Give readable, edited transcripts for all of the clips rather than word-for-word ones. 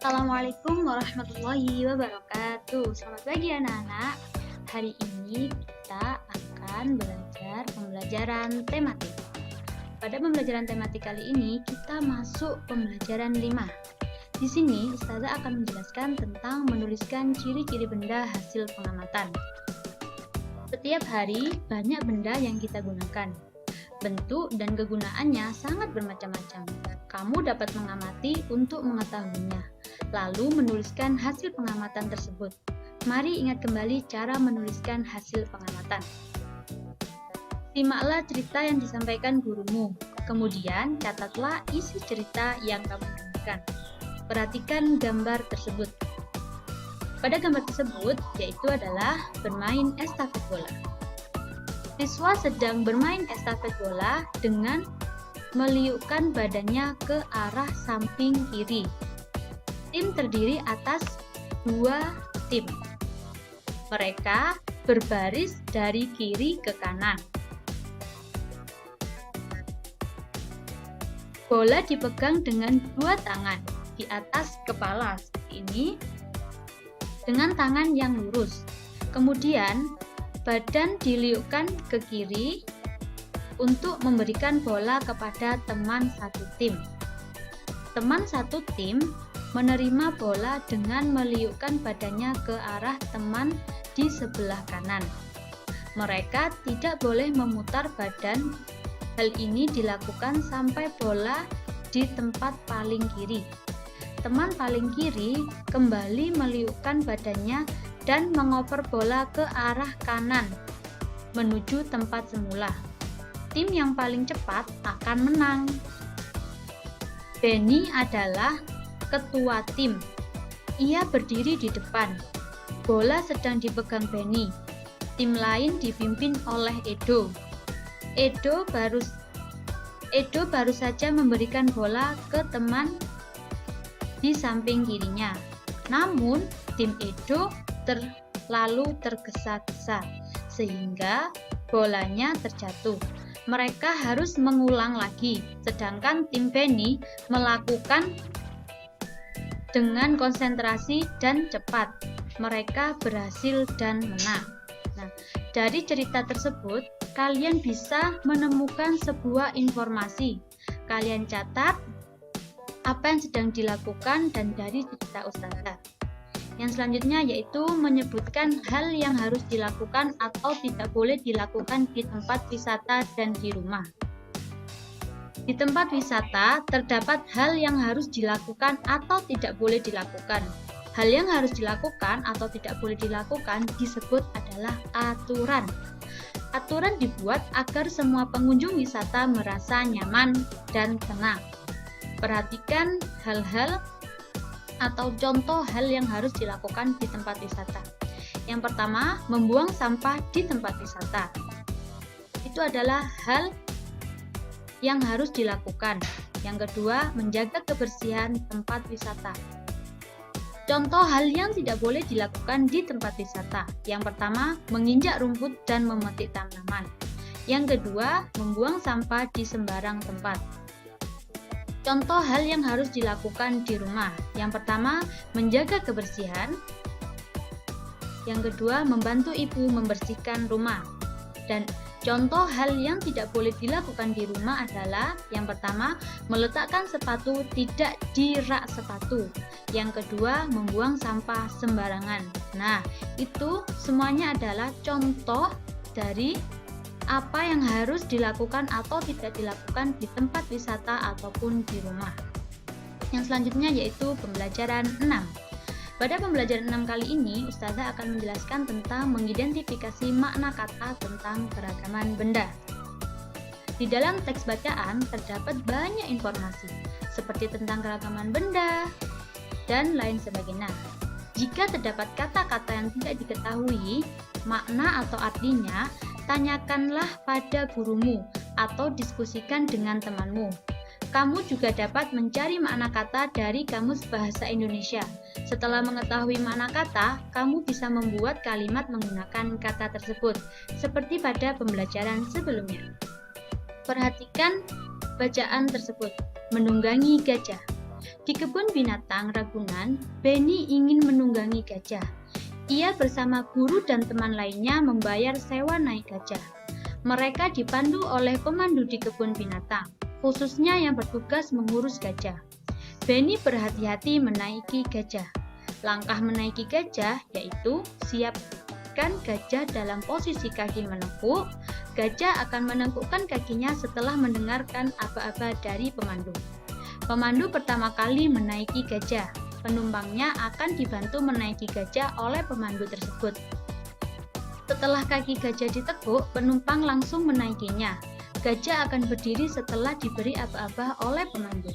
Assalamualaikum warahmatullahi wabarakatuh. Selamat pagi anak-anak. Hari ini kita akan belajar pembelajaran tematik. Pada pembelajaran tematik kali ini kita masuk pembelajaran 5. Di sini Ustazah akan menjelaskan tentang menuliskan ciri-ciri benda hasil pengamatan. Setiap hari banyak benda yang kita gunakan. Bentuk dan kegunaannya sangat bermacam-macam. Kamu dapat mengamati untuk mengetahuinya, lalu menuliskan hasil pengamatan tersebut. Mari ingat kembali cara menuliskan hasil pengamatan. Simaklah cerita yang disampaikan gurumu, kemudian catatlah isi cerita yang kamu temukan. Perhatikan gambar tersebut. Pada gambar tersebut, yaitu adalah bermain estafet bola. Siswa sedang bermain estafet bola dengan meliukkan badannya ke arah samping kiri. Tim terdiri atas 2 tim. Mereka berbaris dari kiri ke kanan. Bola dipegang dengan 2 tangan di atas kepala seperti ini dengan tangan yang lurus. Kemudian badan diliukkan ke kiri untuk memberikan bola kepada teman satu tim. Teman satu tim menerima bola dengan meliukkan badannya ke arah teman di sebelah kanan. Mereka tidak boleh memutar badan. Hal ini dilakukan sampai bola di tempat paling kiri. Teman paling kiri kembali meliukkan badannya dan mengoper bola ke arah kanan menuju tempat semula. Tim yang paling cepat akan menang. Benny adalah ketua tim. Ia berdiri di depan. Bola sedang dipegang Benny. Tim lain dipimpin oleh Edo. Edo baru saja memberikan bola ke teman di samping kirinya. Namun, tim Edo terlalu tergesa-gesa sehingga bolanya terjatuh. Mereka harus mengulang lagi, sedangkan tim Benny melakukan dengan konsentrasi dan cepat. Mereka berhasil dan menang. Nah, dari cerita tersebut, kalian bisa menemukan sebuah informasi. Kalian catat apa yang sedang dilakukan dan dari cerita Ustazah. Yang selanjutnya yaitu menyebutkan hal yang harus dilakukan atau tidak boleh dilakukan di tempat wisata dan di rumah. Di tempat wisata terdapat hal yang harus dilakukan atau tidak boleh dilakukan. Hal yang harus dilakukan atau tidak boleh dilakukan disebut adalah aturan. Aturan dibuat agar semua pengunjung wisata merasa nyaman dan tenang. Perhatikan hal-hal atau contoh hal yang harus dilakukan di tempat wisata. Yang pertama, membuang sampah di tempat wisata. Itu adalah hal yang harus dilakukan. Yang kedua, menjaga kebersihan tempat wisata. Contoh hal yang tidak boleh dilakukan di tempat wisata. Yang pertama, menginjak rumput dan memetik tanaman. Yang kedua, membuang sampah di sembarang tempat. Contoh hal yang harus dilakukan di rumah. Yang pertama, menjaga kebersihan. Yang kedua, membantu ibu membersihkan rumah. Dan contoh hal yang tidak boleh dilakukan di rumah adalah yang pertama, meletakkan sepatu tidak di rak sepatu. Yang kedua, membuang sampah sembarangan. Nah, itu semuanya adalah contoh dari apa yang harus dilakukan atau tidak dilakukan di tempat wisata ataupun di rumah. Yang selanjutnya yaitu pembelajaran 6. Pada pembelajaran 6 kali ini, Ustazah akan menjelaskan tentang mengidentifikasi makna kata tentang keragaman benda. Di dalam teks bacaan terdapat banyak informasi, seperti tentang keragaman benda, dan lain sebagainya. Jika terdapat kata-kata yang tidak diketahui, makna atau artinya, tanyakanlah pada gurumu atau diskusikan dengan temanmu. Kamu juga dapat mencari makna kata dari Kamus Bahasa Indonesia. Setelah mengetahui makna kata, kamu bisa membuat kalimat menggunakan kata tersebut, seperti pada pembelajaran sebelumnya. Perhatikan bacaan tersebut. Menunggangi gajah. Di kebun binatang Ragunan, Benny ingin menunggangi gajah. Ia bersama guru dan teman lainnya membayar sewa naik gajah. Mereka dipandu oleh pemandu di kebun binatang, khususnya yang bertugas mengurus gajah. Benny berhati-hati menaiki gajah. Langkah menaiki gajah yaitu siapkan gajah dalam posisi kaki menekuk. Gajah akan menekukkan kakinya setelah mendengarkan aba-aba dari pemandu. Pemandu pertama kali menaiki gajah. Penumpangnya akan dibantu menaiki gajah oleh pemandu tersebut. Setelah kaki gajah ditekuk, penumpang langsung menaikinya. Gajah akan berdiri setelah diberi aba-aba oleh pemandu.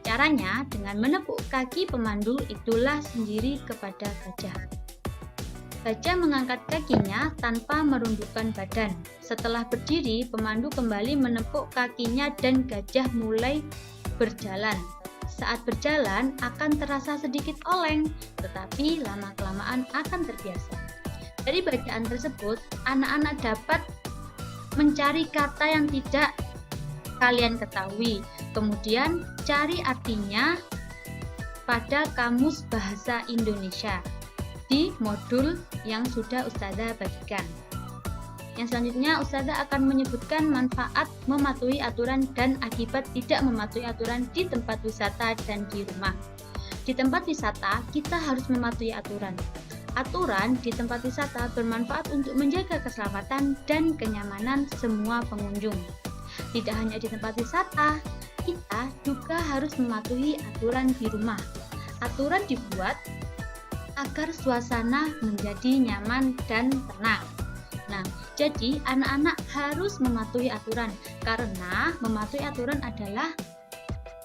Caranya dengan menepuk kaki pemandu itulah sendiri kepada gajah. Gajah mengangkat kakinya tanpa merundukkan badan. Setelah berdiri, pemandu kembali menepuk kakinya dan gajah mulai berjalan. Saat berjalan akan terasa sedikit oleng, tetapi lama-kelamaan akan terbiasa. Dari bacaan tersebut, anak-anak dapat mencari kata yang tidak kalian ketahui. Kemudian cari artinya pada Kamus Bahasa Indonesia di modul yang sudah Ustazah bagikan. Yang selanjutnya, Ustazah akan menyebutkan manfaat mematuhi aturan dan akibat tidak mematuhi aturan di tempat wisata dan di rumah. Di tempat wisata, kita harus mematuhi aturan. Aturan di tempat wisata bermanfaat untuk menjaga keselamatan dan kenyamanan semua pengunjung. Tidak hanya di tempat wisata, kita juga harus mematuhi aturan di rumah. Aturan dibuat agar suasana menjadi nyaman dan tenang. Nah, jadi anak-anak harus mematuhi aturan karena mematuhi aturan adalah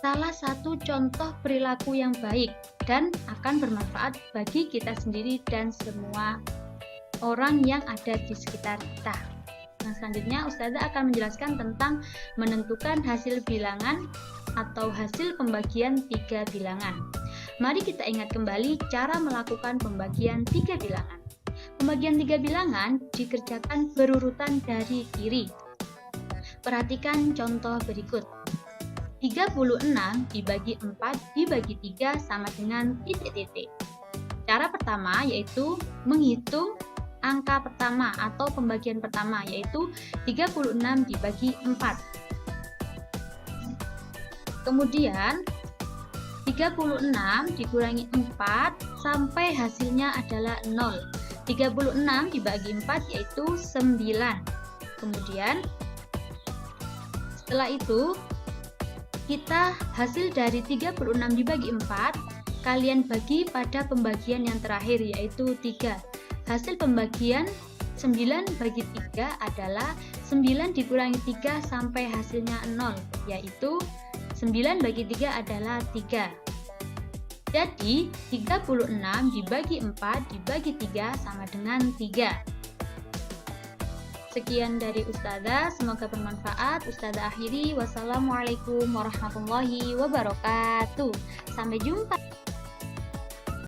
salah satu contoh perilaku yang baik dan akan bermanfaat bagi kita sendiri dan semua orang yang ada di sekitar kita. Nah, selanjutnya Ustazah akan menjelaskan tentang menentukan hasil bilangan atau hasil pembagian 3 bilangan. Mari kita ingat kembali cara melakukan pembagian 3 bilangan. Pembagian 3 bilangan dikerjakan berurutan dari kiri. Perhatikan contoh berikut. 36 dibagi 4 dibagi 3 sama dengan titik-titik. Cara pertama yaitu menghitung angka pertama atau pembagian pertama yaitu 36 dibagi 4. Kemudian 36 dikurangi 4 sampai hasilnya adalah 0. 36 dibagi 4 yaitu 9. Kemudian setelah itu kita hasil dari 36 dibagi 4 kalian bagi pada pembagian yang terakhir yaitu 3. Hasil pembagian 9 bagi 3 adalah 9 dikurangi 3 sampai hasilnya 0 yaitu 9 bagi 3 adalah 3. Jadi 36 dibagi 4 dibagi 3 sama dengan 3. Sekian dari Ustazah, semoga bermanfaat. Ustazah akhiri, wassalamualaikum warahmatullahi wabarakatuh. Sampai jumpa.